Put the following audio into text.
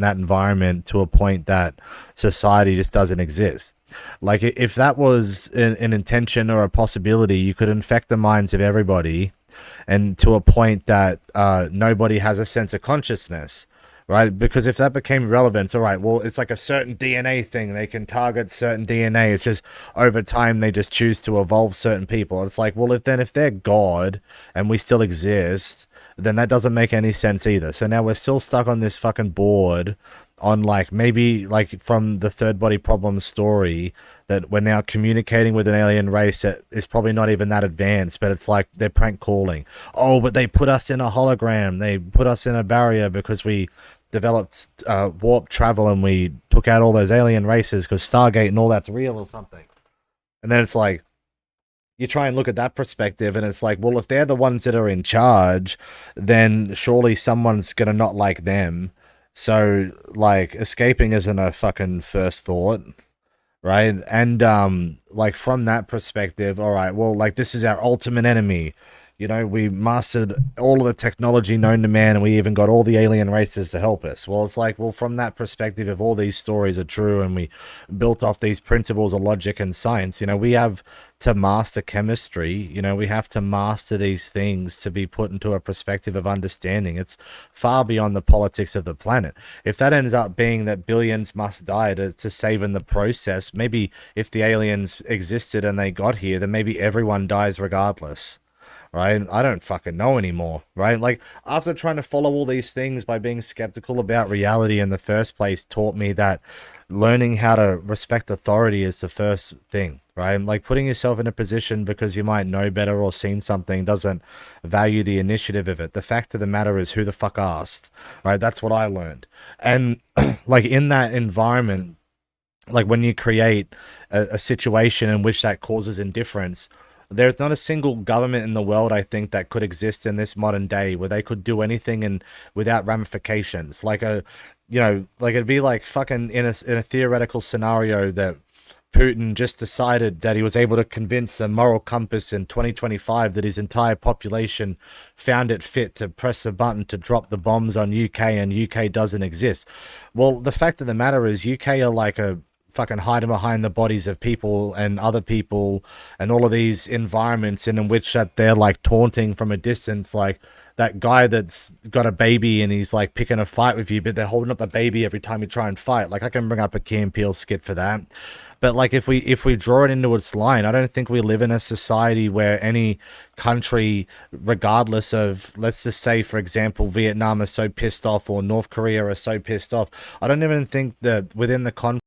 that environment to a point that society just doesn't exist. Like if that was an intention or a possibility, you could infect the minds of everybody, and to a point that nobody has a sense of consciousness, right? Because if that became relevant, all right, well, it's like a certain DNA thing. They can target certain DNA. It's just over time they just choose to evolve certain people. It's like, well, if they're God and we still exist, then that doesn't make any sense either. So now we're still stuck on this fucking board on like maybe like from the third body problem story that we're now communicating with an alien race that is probably not even that advanced, but it's like they're prank calling. Oh, but they put us in a hologram. They put us in a barrier because we developed warp travel and we took out all those alien races because Stargate and all that's real or something. And then it's like, you try and look at that perspective and it's like, well, if they're the ones that are in charge, then surely someone's gonna not like them. So like escaping isn't a fucking first thought, right? And like from that perspective, all right, well, like this is our ultimate enemy. You know, we mastered all of the technology known to man, and we even got all the alien races to help us. Well, it's like, well, from that perspective, if all these stories are true and we built off these principles of logic and science, you know, we have to master chemistry. You know, we have to master these things to be put into a perspective of understanding. It's far beyond the politics of the planet. If that ends up being that billions must die to save in the process, maybe if the aliens existed and they got here, then maybe everyone dies regardless. Right? I don't fucking know anymore, right? Like, after trying to follow all these things by being skeptical about reality in the first place taught me that learning how to respect authority is the first thing, right? Like, putting yourself in a position because you might know better or seen something doesn't value the initiative of it. The fact of the matter is, who the fuck asked, right? That's what I learned. And, like, in that environment, like, when you create a situation in which that causes indifference, there's not a single government in the world, I think, that could exist in this modern day where they could do anything and without ramifications. Like you know, like it'd be like fucking in a theoretical scenario that Putin just decided that he was able to convince a moral compass in 2025 that his entire population found it fit to press a button to drop the bombs on UK, and UK doesn't exist. Well, the fact of the matter is UK are like a fucking hiding behind the bodies of people and other people and all of these environments in which that they're like taunting from a distance, like that guy that's got a baby and he's like picking a fight with you, but they're holding up the baby every time you try and fight. Like, I can bring up a Key and Peele skit for that. But like if we draw it into its line, I don't think we live in a society where any country, regardless of, let's just say for example, Vietnam is so pissed off or North Korea are so pissed off. I don't even think that within the